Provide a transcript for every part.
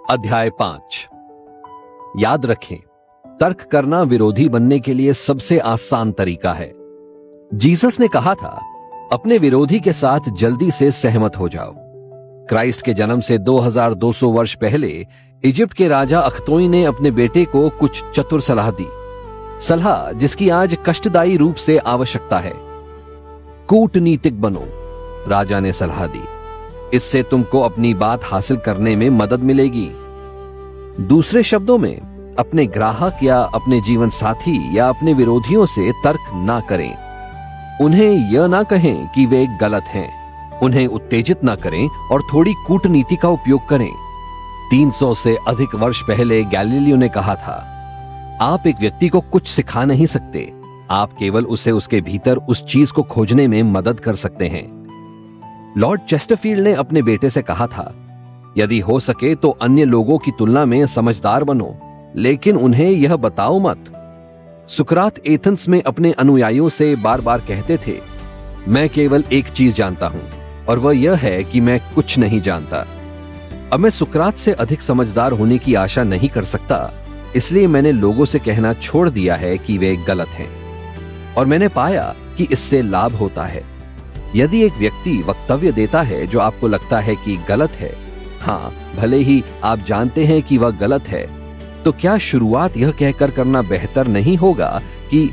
अध्याय 5। याद रखें, तर्क करना विरोधी बनने के लिए सबसे आसान तरीका है। जीसस ने कहा था, अपने विरोधी के साथ जल्दी से सहमत हो जाओ। क्राइस्ट के जन्म से 2200 वर्ष पहले इजिप्ट के राजा अख्तोई ने अपने बेटे को कुछ चतुर सलाह दी, सलाह जिसकी आज कष्टदायी रूप से आवश्यकता है। कूटनीतिक बनो, राजा ने सलाह दी। इससे तुमको अपनी बात हासिल करने में मदद मिलेगी। दूसरे शब्दों में, अपने ग्राहक या अपने जीवन साथी या अपने विरोधियों से तर्क ना करें। उन्हें यह ना कहें कि वे गलत हैं। उन्हें उत्तेजित ना करें और थोड़ी कूटनीति का उपयोग करें। 300 से अधिक वर्ष पहले गैलीलियो ने कहा था, आप एक व्यक्ति को कुछ सिखा नहीं सकते, आप केवल उसे उसके भीतर उस चीज को खोजने में मदद कर सकते हैं। लॉर्ड चेस्टरफील्ड ने अपने बेटे से कहा था, यदि हो सके तो अन्य लोगों की तुलना में समझदार बनो, लेकिन उन्हें यह बताओ मत। सुकरात एथेंस में अपने अनुयायियों से बार बार कहते थे, मैं केवल एक चीज जानता हूं और वह यह है कि मैं कुछ नहीं जानता। अब मैं सुकरात से अधिक समझदार होने की आशा नहीं कर सकता, इसलिए मैंने लोगों से कहना छोड़ दिया है कि वे गलत हैं, और मैंने पाया कि इससे लाभ होता है। यदि एक व्यक्ति वक्तव्य देता है जो आपको लगता है कि गलत है, हाँ, भले ही आप जानते हैं कि वह गलत है, तो क्या शुरुआत यह कहकर करना बेहतर नहीं होगा कि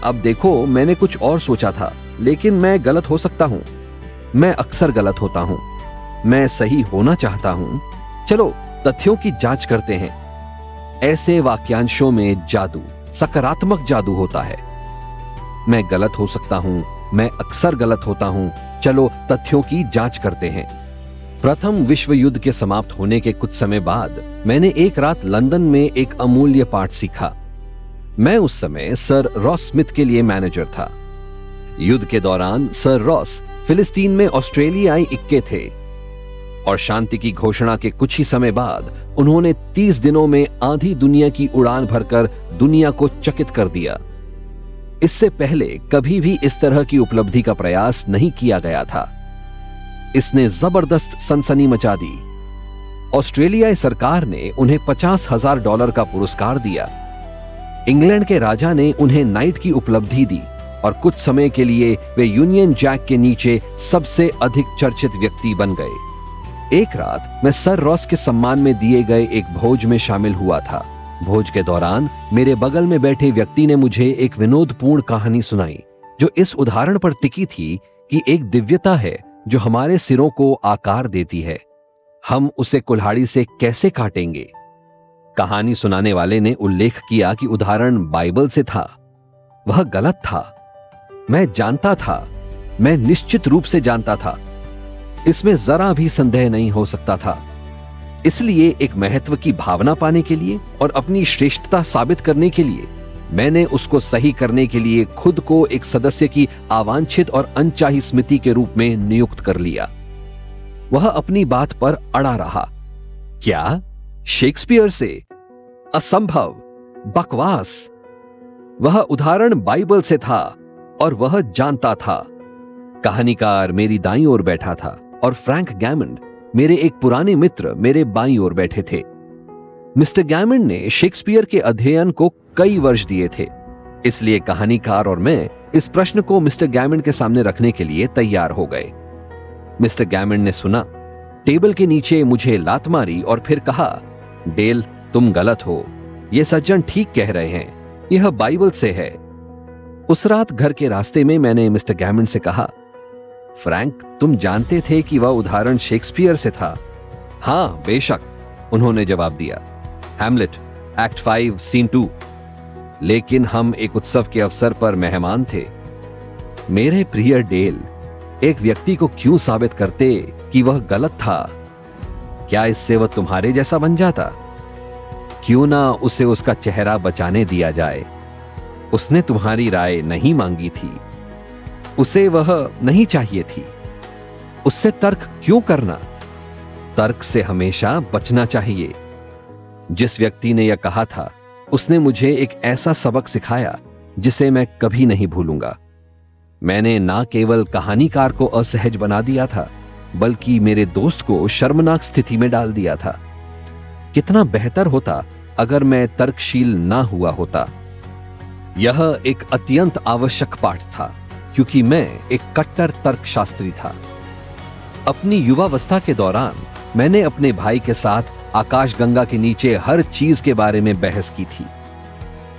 अब देखो, मैंने कुछ और सोचा था, लेकिन मैं गलत हो सकता हूं, मैं अक्सर गलत होता हूं, मैं सही होना चाहता हूं, चलो तथ्यों की जांच करते हैं। ऐसे वाक्यांशों में जादू, सकारात्मक जादू होता है। मैं गलत हो सकता हूं, मैं अक्सर गलत होता हूं, चलो तथ्यों की जांच करते हैं। प्रथम विश्व युद्ध के समाप्त होने के कुछ समय बाद मैंने एक रात लंदन में एक अमूल्य पाठ सीखा। मैं उस समय सर रॉस स्मिथ के लिए मैनेजर था। युद्ध के दौरान सर रॉस फिलिस्तीन में ऑस्ट्रेलियाई इक्के थे और शांति की घोषणा के कुछ ही समय बाद उन्होंने 30 दिनों में आधी दुनिया की उड़ान भरकर दुनिया को चकित कर दिया। इससे पहले कभी भी इस तरह की उपलब्धि का प्रयास नहीं किया गया था। इसने जबरदस्त सनसनी मचा दी। ऑस्ट्रेलियाई सरकार ने उन्हें $50,000 का पुरस्कार दिया। इंग्लैंड के राजा ने उन्हें नाइट की उपलब्धि दी और कुछ समय के लिए वे यूनियन जैक के नीचे सबसे अधिक चर्चित व्यक्ति बन गए। एक रात मैं सर रॉस के सम्मान में दिए गए एक भोज में शामिल हुआ था। भोज के दौरान मेरे बगल में बैठे व्यक्ति ने मुझे एक विनोदपूर्ण कहानी सुनाई, जो इस उदाहरण पर टिकी थी कि एक दिव्यता है जो हमारे सिरों को आकार देती है, हम उसे कुल्हाड़ी से कैसे काटेंगे। कहानी सुनाने वाले ने उल्लेख किया कि उदाहरण बाइबल से था। वह गलत था। मैं जानता था, मैं निश्चित रूप से जानता था, इसमें जरा भी संदेह नहीं हो सकता था। इसलिए एक महत्व की भावना पाने के लिए और अपनी श्रेष्ठता साबित करने के लिए मैंने उसको सही करने के लिए खुद को एक सदस्य की अवांछित और अनचाही स्मृति के रूप में नियुक्त कर लिया। वह अपनी बात पर अड़ा रहा। क्या? शेक्सपियर से? असंभव, बकवास। वह उदाहरण बाइबल से था और वह जानता था। कहानीकार मेरी दाईं ओर बैठा था और फ्रैंक गैमंड, मेरे एक पुराने मित्र, मेरे बाईं ओर बैठे थे। मिस्टर गैमंड ने शेक्सपियर के अध्ययन को कई वर्ष दिए थे, इसलिए कहानीकार और मैं इस प्रश्न को मिस्टर गैमंड के सामने रखने के लिए तैयार हो गए। मिस्टर गैमंड ने सुना, टेबल के नीचे मुझे लात मारी और फिर कहा, डेल, तुम गलत हो, ये सज्जन ठीक कह रहे हैं, यह बाइबल से है। उस रात घर के रास्ते में मैंने मिस्टर गैमंड से कहा, फ्रैंक, तुम जानते थे कि वह उदाहरण शेक्सपियर से था? हाँ, बेशक, उन्होंने जवाब दिया। Hamlet, act 5, scene 2। लेकिन हम एक उत्सव के अवसर पर मेहमान थे। मेरे प्रिय डेल, एक व्यक्ति को क्यों साबित करते कि वह गलत था? क्या इससे वह तुम्हारे जैसा बन जाता? क्यों ना उसे उसका चेहरा बचाने दिया जाए? उसने तुम्हारी राय नहीं मांगी थी, उसे वह नहीं चाहिए थी। उससे तर्क क्यों करना? तर्क से हमेशा बचना चाहिए। जिस व्यक्ति ने यह कहा था, उसने मुझे एक ऐसा सबक सिखाया जिसे मैं कभी नहीं भूलूंगा। मैंने ना केवल कहानीकार को असहज बना दिया था, बल्कि मेरे दोस्त को शर्मनाक स्थिति में डाल दिया था। कितना बेहतर होता अगर मैं तर्कशील ना हुआ होता। यह एक अत्यंत आवश्यक पाठ था क्योंकि मैं एक कट्टर तर्कशास्त्री था। अपनी युवावस्था के दौरान मैंने अपने भाई के साथ आकाशगंगा के नीचे हर चीज के बारे में बहस की थी।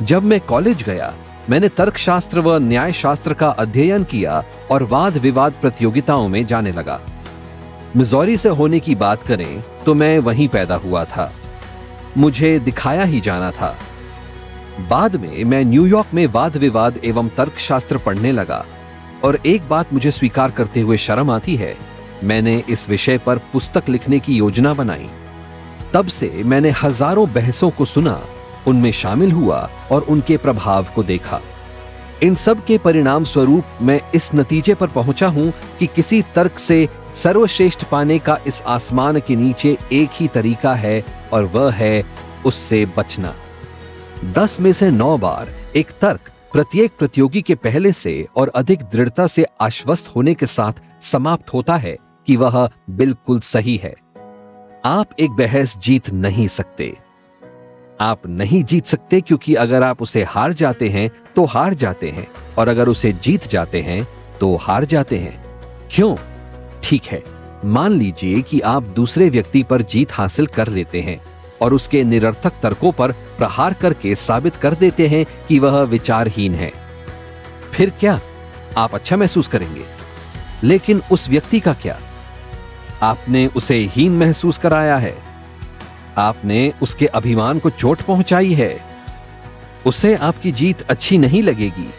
जब मैं कॉलेज गया, मैंने तर्कशास्त्र व न्यायशास्त्र का अध्ययन किया और वाद विवाद प्रतियोगिताओं में जाने लगा। मिजौरी से होने की बात करें तो मैं वहीं पैदा हुआ था। मुझे दिखाया ही जाना था। बाद में मैं न्यूयॉर्क में वाद विवाद एवं तर्कशास्त्र पढ़ने लगा और एक बात मुझे स्वीकार करते हुए शर्म आती है, मैंने इस विषय पर पुस्तक लिखने की योजना बनाई। तब से मैंने हजारों बहसों को सुना, उनमें शामिल हुआ और उनके प्रभाव को देखा। इन सब के परिणाम स्वरूप मैं इस नतीजे पर पहुंचा हूं कि किसी तर्क से सर्वश्रेष्ठ पाने का इस आसमान के नीचे एक ही तरीका है और वह है उससे बचना। 10 में से 9 बार एक तर्क प्रत्येक प्रतियोगी के पहले से और अधिक दृढ़ता से आश्वस्त होने के साथ समाप्त होता है कि वह बिल्कुल सही है। आप एक बहस जीत नहीं सकते। आप नहीं जीत सकते क्योंकि अगर आप उसे हार जाते हैं तो हार जाते हैं और अगर उसे जीत जाते हैं तो हार जाते हैं। क्यों? ठीक है, मान लीजिए कि आप दूसरे व्यक्ति पर जीत हासिल कर लेते हैं और उसके निरर्थक तर्कों पर प्रहार करके साबित कर देते हैं कि वह विचारहीन है। फिर क्या? आप अच्छा महसूस करेंगे। लेकिन उस व्यक्ति का क्या? आपने उसे हीन महसूस कराया है। आपने उसके अभिमान को चोट पहुंचाई है। उसे आपकी जीत अच्छी नहीं लगेगी।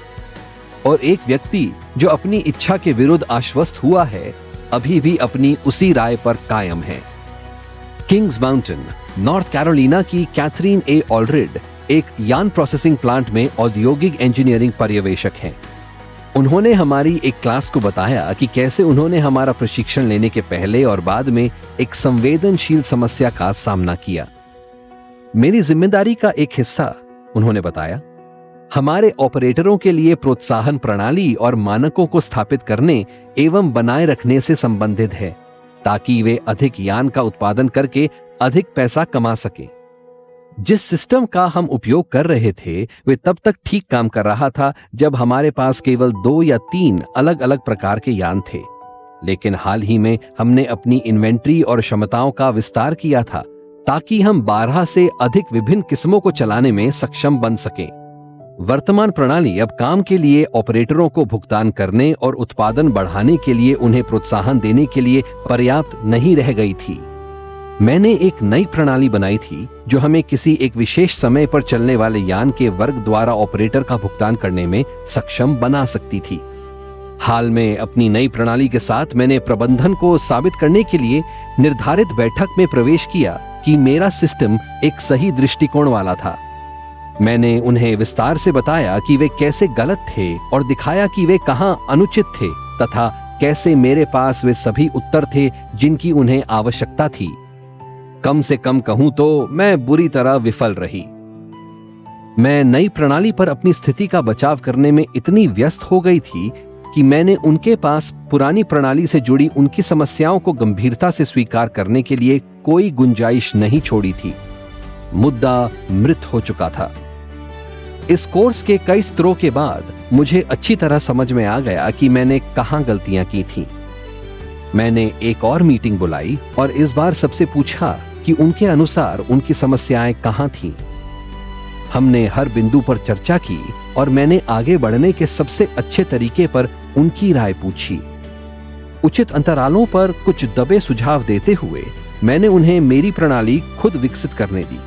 और एक व्यक्ति जो अपनी इच्छा के विरुद्ध आश्वस्त हुआ है, अभी भी अपनी उसी राय पर कायम है। किंग्स माउंटेन, नॉर्थ कैरोलिना की कैथरीन ए ऑलरेड एक यान प्रोसेसिंग प्लांट में औद्योगिक इंजीनियरिंग पर्यवेक्षक हैं। उन्होंने हमारी एक क्लास को बताया कि कैसे उन्होंने हमारा प्रशिक्षण लेने के पहले और बाद में एक संवेदनशील समस्या का सामना किया। मेरी जिम्मेदारी का एक हिस्सा, उन्होंने बताया, हमारे ऑपरेटरों के लिए प्रोत्साहन प्रणाली और मानकों को स्थापित करने एवं बनाए रखने से संबंधित है ताकि वे अधिक यान का उत्पादन करके अधिक पैसा कमा सकें। जिस सिस्टम का हम उपयोग कर रहे थे वे तब तक ठीक काम कर रहा था जब हमारे पास केवल 2 या 3 अलग अलग प्रकार के यान थे। लेकिन हाल ही में हमने अपनी इन्वेंट्री और क्षमताओं का विस्तार किया था ताकि हम 12 से अधिक विभिन्न किस्मों को चलाने में सक्षम बन सकें। वर्तमान प्रणाली अब काम के लिए ऑपरेटरों को भुगतान करने और उत्पादन बढ़ाने के लिए उन्हें प्रोत्साहन देने के लिए पर्याप्त नहीं रह गई थी। मैंने एक नई प्रणाली बनाई थी जो हमें किसी एक विशेष समय पर चलने वाले यान के वर्ग द्वारा ऑपरेटर का भुगतान करने में सक्षम बना सकती थी। हाल में अपनी नई प्रणाली के साथ मैंने प्रबंधन को साबित करने के लिए निर्धारित बैठक में प्रवेश किया कि मेरा सिस्टम एक सही दृष्टिकोण वाला था। मैंने उन्हें विस्तार से बताया कि वे कैसे गलत थे और दिखाया कि वे कहां अनुचित थे तथा कैसे मेरे पास वे सभी उत्तर थे जिनकी उन्हें आवश्यकता थी। कम से कम कहूं तो मैं बुरी तरह विफल रही। मैं नई प्रणाली पर अपनी स्थिति का बचाव करने में इतनी व्यस्त हो गई थी कि मैंने उनके पास पुरानी प्रणाली से जुड़ी उनकी समस्याओं को गंभीरता से स्वीकार करने के लिए कोई गुंजाइश नहीं छोड़ी थी। मुद्दा मृत हो चुका था। इस कोर्स के कई स्तरों के बाद मुझे अच्छी तरह समझ में आ गया कि मैंने कहां गलतियां की थीं। मैंने एक और मीटिंग बुलाई और इस बार सबसे पूछा कि उनके अनुसार उनकी समस्याएं कहां थीं। हमने हर बिंदु पर चर्चा की और मैंने आगे बढ़ने के सबसे अच्छे तरीके पर उनकी राय पूछी। उचित अंतरालों पर कुछ दबे सुझाव देते हुए मैंने उन्हें मेरी प्रणाली खुद विकसित करने दी।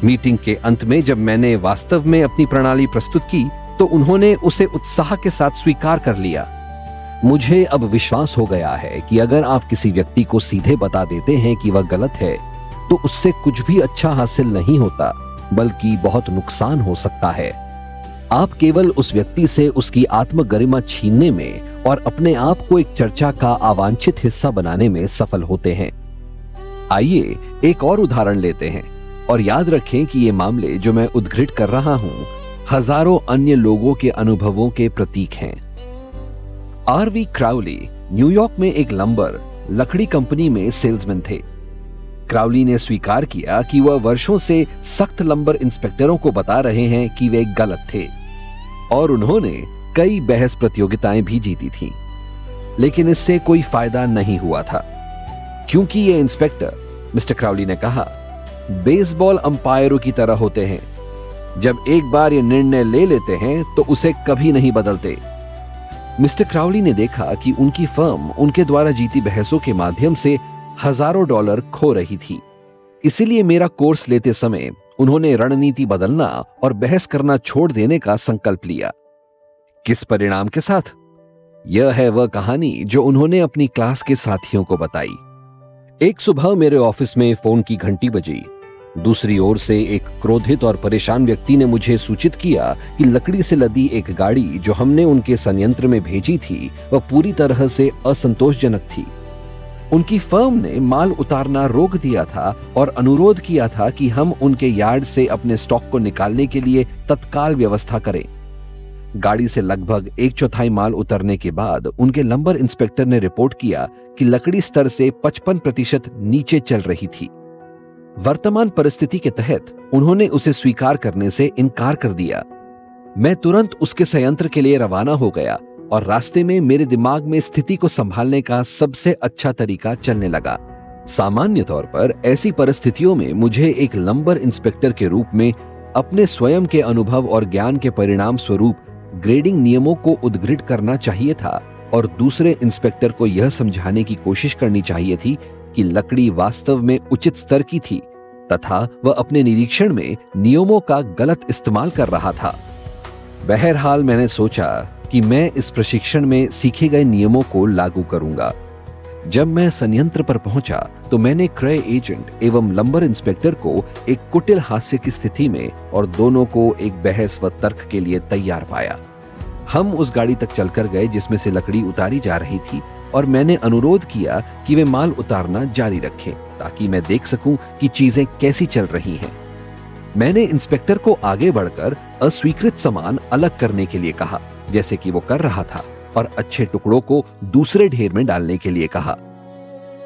मीटिंग के अंत में जब मैंने वास्तव में अपनी प्रणाली प्रस्तुत की तो उन्होंने उसे उत्साह के साथ स्वीकार कर लिया। मुझे अब विश्वास हो गया है कि अगर आप किसी व्यक्ति को सीधे बता देते हैं कि वह गलत है तो उससे कुछ भी अच्छा हासिल नहीं होता, बल्कि बहुत नुकसान हो सकता है। आप केवल उस व्यक्ति से उसकी आत्मगरिमा छीनने में और अपने आप को एक चर्चा का अवांछित हिस्सा बनाने में सफल होते हैं। आइए एक और उदाहरण लेते हैं और याद रखें कि ये मामले जो मैं उद्धृत कर रहा हूं हजारों अन्य लोगों के अनुभवों के प्रतीक हैं। आरवी क्राउली न्यूयॉर्क में एक लंबर लकड़ी कंपनी में सेल्समैन थे। क्राउली ने स्वीकार किया कि वह वर्षों से सख्त लंबर इंस्पेक्टरों को बता रहे हैं कि वे गलत थे और उन्होंने कई बहस प्रतियोगिताएं भी जीती थीं। लेकिन इससे कोई फायदा नहीं हुआ था, क्योंकि ये इंस्पेक्टर, मिस्टर क्राउली ने कहा, बेसबॉल अंपायरों की तरह होते हैं। जब एक बार ये निर्णय ले लेते हैं तो उसे कभी नहीं बदलते। मिस्टर क्राउली ने देखा कि उनकी फर्म उनके द्वारा जीती बहसों के माध्यम से हजारों डॉलर खो रही थी। इसीलिए मेरा कोर्स लेते समय उन्होंने रणनीति बदलना और बहस करना छोड़ देने का संकल्प लिया। किस परिणाम के साथ? यह है वह कहानी जो उन्होंने अपनी क्लास के साथियों को बताई। एक सुबह मेरे ऑफिस में फोन की घंटी बजी। दूसरी ओर से एक क्रोधित और परेशान व्यक्ति ने मुझे सूचित किया कि लकड़ी से लदी एक गाड़ी जो हमने उनके संयंत्र में भेजी थी वह पूरी तरह से असंतोषजनक थी। उनकी फर्म ने माल उतारना रोक दिया था और अनुरोध किया था कि हम उनके यार्ड से अपने स्टॉक को निकालने के लिए तत्काल व्यवस्था करें। गाड़ी से लगभग 1/4 माल उतरने के बाद उनके लंबर इंस्पेक्टर ने रिपोर्ट किया कि लकड़ी स्तर से 55% नीचे चल रही थी। वर्तमान परिस्थिति के तहत उन्होंने उसे स्वीकार करने से इनकार कर दिया। मैं तुरंत उसके संयंत्र के लिए रवाना हो गया और रास्ते में मेरे दिमाग में स्थिति को संभालने का सबसे अच्छा तरीका चलने लगा। सामान्य तौर पर ऐसी परिस्थितियों में मुझे एक लंबर इंस्पेक्टर के रूप में अपने स्वयं के अनुभव और ज्ञान के परिणाम स्वरूप ग्रेडिंग नियमों को उद्घृत करना चाहिए था और दूसरे इंस्पेक्टर को यह समझाने की कोशिश करनी चाहिए थी कि लकड़ी वास्तव में उचित स्तर की थी तथा वह अपने निरीक्षण में नियमों का गलत इस्तेमाल कर रहा था। बहरहाल मैंने सोचा कि मैं इस प्रशिक्षण में सीखे गए नियमों को लागू करूंगा। जब मैं संयंत्र पर पहुंचा तो मैंने क्रय एजेंट एवं लंबर इंस्पेक्टर को एक कुटिल हास्य की स्थिति में और दोनों को एक बहस व तर्क के लिए तैयार पाया। हम उस गाड़ी तक चलकर गए जिसमें से लकड़ी उतारी जा रही थी और मैंने अनुरोध किया कि वे माल उतारना जारी रखें ताकि मैं देख सकूं कि चीजें कैसी चल रही हैं। मैंने इंस्पेक्टर को आगे बढ़कर अस्वीकृत सामान अलग करने के लिए कहा, जैसे कि वो कर रहा था, और अच्छे टुकड़ों को दूसरे ढेर में डालने के लिए कहा।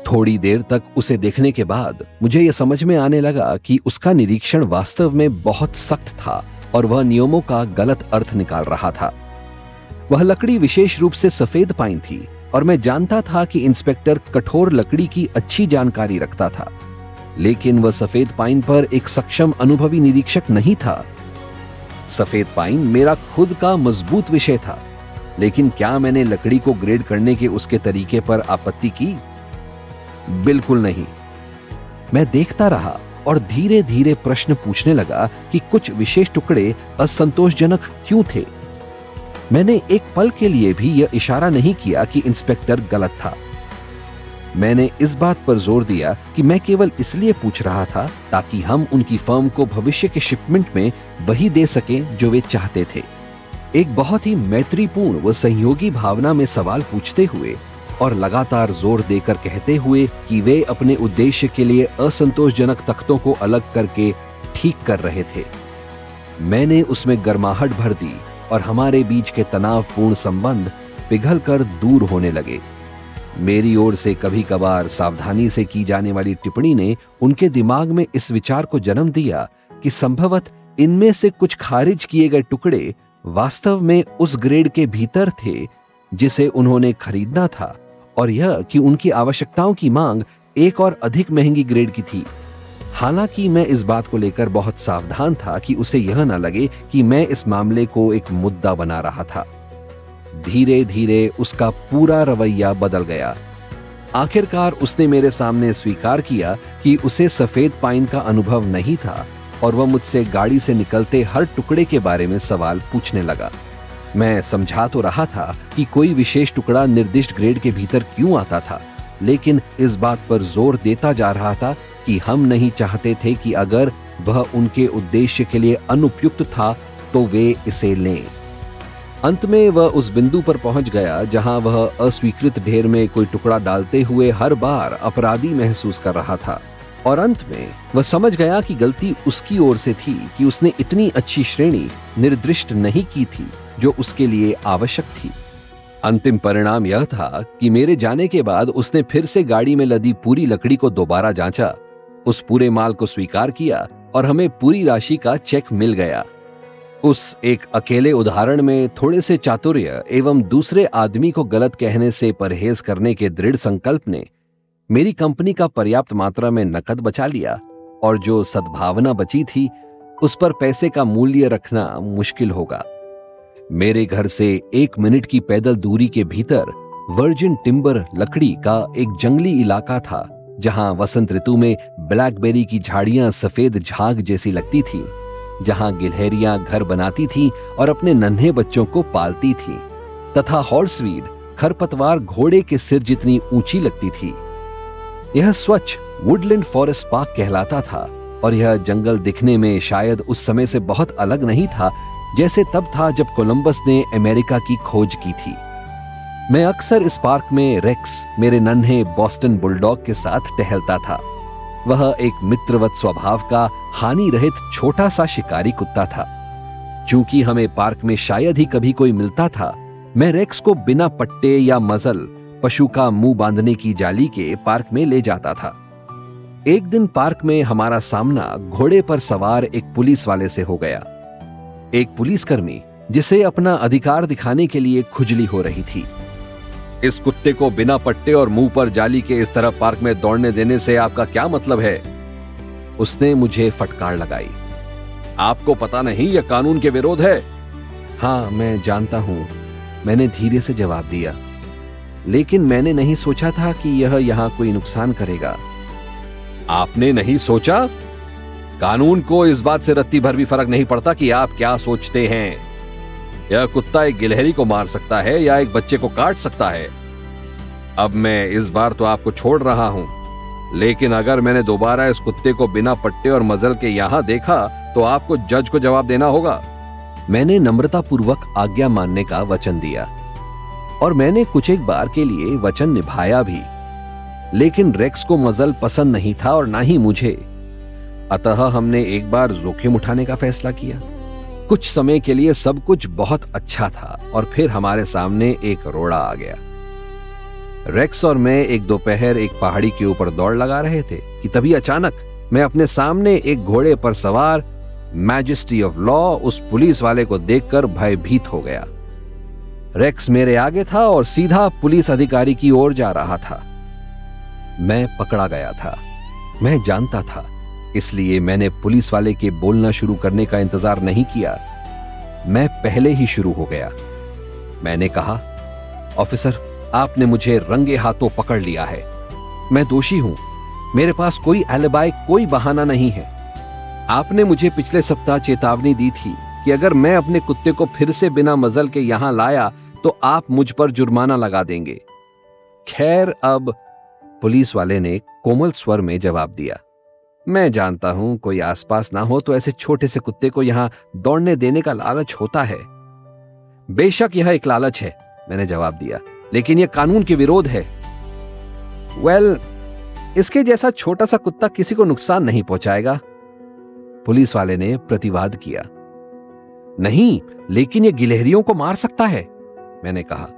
थोड़ी देर तक उसे देखने के बाद मुझे यह समझ में आने लगा कि उसका निरीक्षण वास्तव में बहुत सख्त था और वह नियमों का गलत अर्थ निकाल रहा था। वह लकड़ी विशेष रूप से सफेद पाइन थी और मैं जानता था कि इंस्पेक्टर कठोर लकड़ी की अच्छी जानकारी रखता था, लेकिन वह सफेद पाइन पर एक सक्षम अनुभवी निरीक्षक नहीं था। सफेद पाइन मेरा खुद का मजबूत विषय था, लेकिन क्या मैंने लकड़ी को ग्रेड करने के उसके तरीके पर आपत्ति की? बिल्कुल नहीं। मैं देखता रहा और धीरे धीरे प्रश्न पूछने लगा कि कुछ विशेष टुकड़े असंतोषजनक क्यों थे। मैंने एक पल के लिए भी यह इशारा नहीं किया कि इंस्पेक्टर गलत था। मैंने इस बात पर जोर दिया कि मैं केवल इसलिए पूछ रहा था ताकि हम उनकी फर्म को भविष्य के शिपमेंट में वही दे सकें जो वे चाहते थे। एक बहुत ही मैत्रीपूर्ण व सहयोगी भावना में सवाल पूछते हुए और लगातार जोर देकर कहते हुए कि वे अपने उद्देश्य के लिए असंतोषजनक तख्तों को अलग करके ठीक कर रहे थे। मैंने उसमें गर्माहट भर दी और हमारे बीच के तनावपूर्ण संबंध पिघलकर दूर होने लगे। मेरी ओर से कभी कभार सावधानी से की जाने वाली टिप्पणी ने उनके दिमाग में इस विचार को जन्म दिया कि संभवतः इनमें से कुछ खारिज किए गए टुकड़े वास्तव में उस ग्रेड के भीतर थे जिसे उन्होंने खरीदना था, और यह कि उनकी आवश्यकताओं की मांग एक और अधिक महंगी ग्रेड की थी। हालांकि मैं इस बात को लेकर बहुत सावधान था कि उसे यह न लगे कि मैं इस मामले को एक मुद्दा बना रहा था। धीरे धीरे उसका पूरा रवैया बदल गया। आखिरकार उसने मेरे सामने स्वीकार किया कि उसे सफेद पाइन का अनुभव नहीं था और वह मुझसे गाड़ी से निकलते हर टुकड़े के बारे में सवाल पूछने लगा। मैं समझा तो रहा था कि कोई विशेष टुकड़ा निर्दिष्ट ग्रेड के भीतर क्यों आता था, लेकिन इस बात पर जोर देता जा रहा था कि हम नहीं चाहते थे कि अगर वह उनके उद्देश्य के लिए अनुपयुक्त था तो वे इसे लें। अंत में वह उस बिंदु पर पहुंच गया जहां वह अस्वीकृत ढेर में कोई टुकड़ा डालते हुए हर बार अपराधी महसूस कर रहा था, और अंत में वह समझ गया कि गलती उसकी ओर से थी कि उसने इतनी अच्छी श्रेणी निर्दिष्ट नहीं की थी जो उसके लिए आवश्यक थी। अंतिम परिणाम यह था कि मेरे जाने के बाद उसने फिर से गाड़ी में लदी पूरी लकड़ी को दोबारा जांचा उस पूरे माल को स्वीकार किया और हमें पूरी राशि का चेक मिल गया। उस एक अकेले उदाहरण में थोड़े से चातुर्य एवं दूसरे आदमी को गलत कहने से परहेज करने के दृढ़ संकल्प ने मेरी कंपनी का पर्याप्त मात्रा में नकद बचा लिया, और जो सद्भावना बची थी उस पर पैसे का मूल्य रखना मुश्किल होगा। मेरे घर से 1 मिनट की पैदल दूरी के भीतर वर्जिन टिम्बर लकड़ी का एक जंगली इलाका था, जहां वसंत ऋतु में ब्लैकबेरी की झाड़ियां सफेद झाग जैसी लगती थी, जहां गिलहरियां घर बनाती थीं और अपने नन्हे बच्चों को पालती थीं, तथा हॉर्सवीड खरपतवार घोड़े के सिर जितनी ऊंची लगती थी। यह स्वच्छ वुडलैंड फॉरेस्ट पार्क कहलाता था, और यह जंगल दिखने में शायद उस समय से बहुत अलग नहीं था जैसे तब था जब कोलंबस ने अमेरिका की खोज की थी। मैं अक्सर इस पार्क में रेक्स, मेरे नन्हे बॉस्टन बुलडॉग के साथ टहलता था। वह एक मित्रवत स्वभाव का हानि रहित छोटा सा शिकारी कुत्ता था। चूंकि हमें पार्क में शायद ही कभी कोई मिलता था, मैं रेक्स को बिना पट्टे या मजल, पशु का मुंह बांधने की जाली के पार्क में ले जाता था। एक दिन पार्क में हमारा सामना घोड़े पर सवार एक पुलिस वाले से हो गया। एक पुलिसकर्मी जिसे अपना अधिकार दिखाने के लिए खुजली हो रही थी। इस कुत्ते को बिना पट्टे और मुंह पर जाली के इस तरह पार्क में दौड़ने देने से आपका क्या मतलब है? उसने मुझे फटकार लगाई। आपको पता नहीं यह कानून के विरोध है? हाँ, मैं जानता हूं, मैंने धीरे से जवाब दिया, लेकिन मैंने नहीं सोचा था कि यह यहां कोई नुकसान करेगा। आपने नहीं सोचा? कानून को इस बात से रत्ती भर भी फर्क नहीं पड़ता कि आप क्या सोचते हैं। यह कुत्ता एक गिलहरी को मार सकता है या एक बच्चे को काट सकता है। अब मैं इस बार तो आपको छोड़ रहा हूं, लेकिन अगर मैंने दोबारा इस कुत्ते को बिना पट्टे और मजल के यहां देखा तो आपको जज को जवाब देना होगा। मैंने नम्रतापूर्वक आज्ञा मानने का वचन दिया, और मैंने कुछ एक बार के लिए वचन निभाया भी। लेकिन रेक्स को मजल पसंद नहीं था और ना ही मुझे। अतः हमने एक बार जोखिम उठाने का फैसला किया। कुछ समय के लिए सब कुछ बहुत अच्छा था, और फिर हमारे सामने एक रोड़ा आ गया। रेक्स और मैं एक दोपहर एक पहाड़ी के ऊपर दौड़ लगा रहे थे कि तभी अचानक मैं अपने सामने एक घोड़े पर सवार मैजेस्टी ऑफ लॉ उस पुलिस वाले को देखकर भयभीत हो गया। रेक्स मेरे आगे था और सीधा पुलिस अधिकारी की ओर जा रहा था। मैं पकड़ा गया था, मैं जानता था, इसलिए मैंने पुलिस वाले के बोलना शुरू करने का इंतजार नहीं किया। मैं पहले ही शुरू हो गया। मैंने कहा, ऑफिसर, आपने मुझे रंगे हाथों पकड़ लिया है। मैं दोषी हूं, मेरे पास कोई एलिबाई, कोई बहाना नहीं है। आपने मुझे पिछले सप्ताह चेतावनी दी थी कि अगर मैं अपने कुत्ते को फिर से बिना मजल के यहां लाया तो आप मुझ पर जुर्माना लगा देंगे। खैर, अब पुलिस वाले ने कोमल स्वर में जवाब दिया, मैं जानता हूं कोई आसपास ना हो तो ऐसे छोटे से कुत्ते को यहां दौड़ने देने का लालच होता है। बेशक यह एक लालच है, मैंने जवाब दिया, लेकिन यह कानून के विरोध है। इसके जैसा छोटा सा कुत्ता किसी को नुकसान नहीं पहुंचाएगा, पुलिस वाले ने प्रतिवाद किया। नहीं, लेकिन यह गिलहरियों को मार सकता है, मैंने कहा।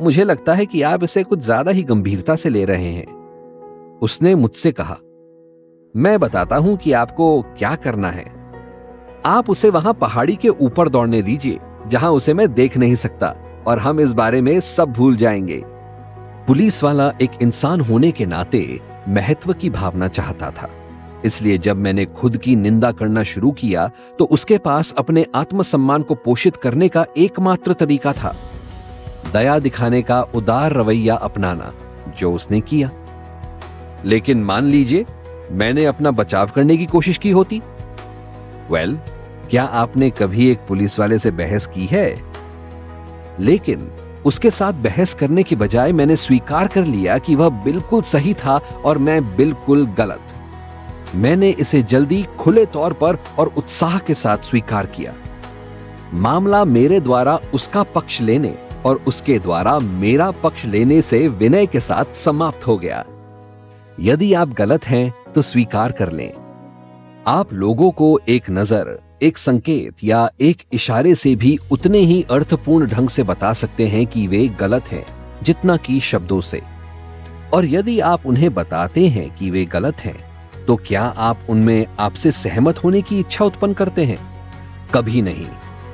मुझे लगता है कि आप इसे कुछ ज्यादा ही गंभीरता से ले रहे हैं, उसने मुझसे कहा। मैं बताता हूं कि आपको क्या करना है। आप उसे वहां पहाड़ी के ऊपर दौड़ने दीजिए, जहां उसे मैं देख नहीं सकता, और हम इस बारे में सब भूल जाएंगे। पुलिस वाला एक इंसान होने के नाते महत्व की भावना चाहता था, इसलिए जब मैंने खुद की निंदा करना शुरू किया तो उसके पास अपने आत्मसम्मान को पोषित करने का एकमात्र तरीका था, दया दिखाने का उदार रवैया अपनाना, जो उसने किया। लेकिन मान लीजिए मैंने अपना बचाव करने की कोशिश की होती। क्या आपने कभी एक पुलिस वाले से बहस की है? लेकिन उसके साथ बहस करने की बजाय मैंने स्वीकार कर लिया कि वह बिल्कुल सही था और मैं बिल्कुल गलत। मैंने इसे जल्दी, खुले तौर पर और उत्साह के साथ स्वीकार किया। मामला मेरे द्वारा उसका पक्ष लेने और उसके द्वारा मेरा पक्ष लेने से विनय के साथ समाप्त हो गया। यदि आप गलत हैं तो स्वीकार कर लें। आप लोगों को एक नजर, एक संकेत या एक इशारे से भी उतने ही अर्थपूर्ण ढंग से बता सकते हैं कि वे गलत हैं जितना कि शब्दों से। और यदि आप उन्हें बताते हैं कि वे गलत हैं तो क्या आप उनमें आपसे सहमत होने की इच्छा उत्पन्न करते हैं? कभी नहीं,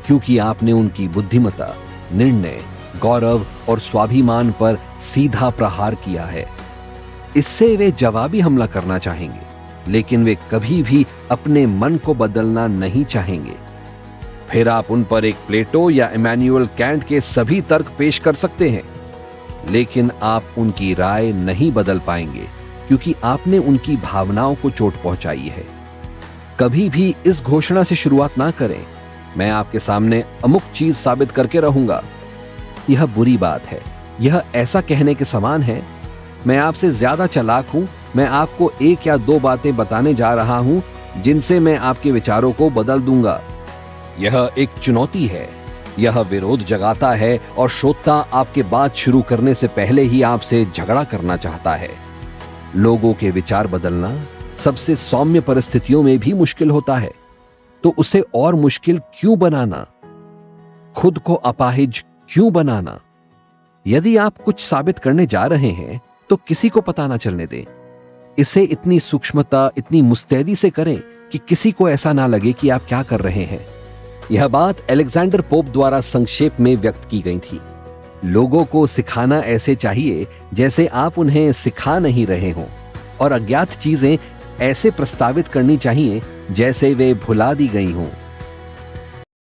क्योंकि आपने उनकी बुद्धिमत्ता, निर्णय, गौरव और स्वाभिमान पर सीधा प्रहार किया है। इससे वे जवाबी हमला करना चाहेंगे, लेकिन वे कभी भी अपने मन को बदलना नहीं चाहेंगे। फिर आप उन पर एक प्लेटो या इमैनुअल कैंट के सभी तर्क पेश कर सकते हैं, लेकिन आप उनकी राय नहीं बदल पाएंगे, क्योंकि आपने उनकी भावनाओं को चोट पहुंचाई है। कभी भी इस घोषणा से शुरुआत ना करें, मैं आपके सामने अमुक चीज साबित करके रहूंगा। यह बुरी बात है। यह ऐसा कहने के समान है, मैं आपसे ज्यादा चालाक हूं, मैं आपको एक या दो बातें बताने जा रहा हूं जिनसे मैं आपके विचारों को बदल दूंगा। यह एक चुनौती है, यह विरोध जगाता है और श्रोता आपके बात शुरू करने से पहले ही आपसे झगड़ा करना चाहता है। लोगों के विचार बदलना सबसे सौम्य परिस्थितियों में भी मुश्किल होता है, तो उसे और मुश्किल क्यों बनाना? खुद को अपाहिज क्यों बनाना? यदि आप कुछ साबित करने जा रहे हैं तो किसी को पता ना चलने दें। इसे इतनी सूक्ष्मता, इतनी मुस्तैदी से करें कि किसी को ऐसा ना लगे कि आप क्या कर रहे हैं। यह बात अलेक्जेंडर पोप द्वारा संक्षेप में व्यक्त की गई थी। लोगों को सिखाना ऐसे चाहिए जैसे आप उन्हें सिखा नहीं रहे हों, और अज्ञात चीजें ऐसे प्रस्तावित करनी चाहिए जैसे वे भुला दी गई हों।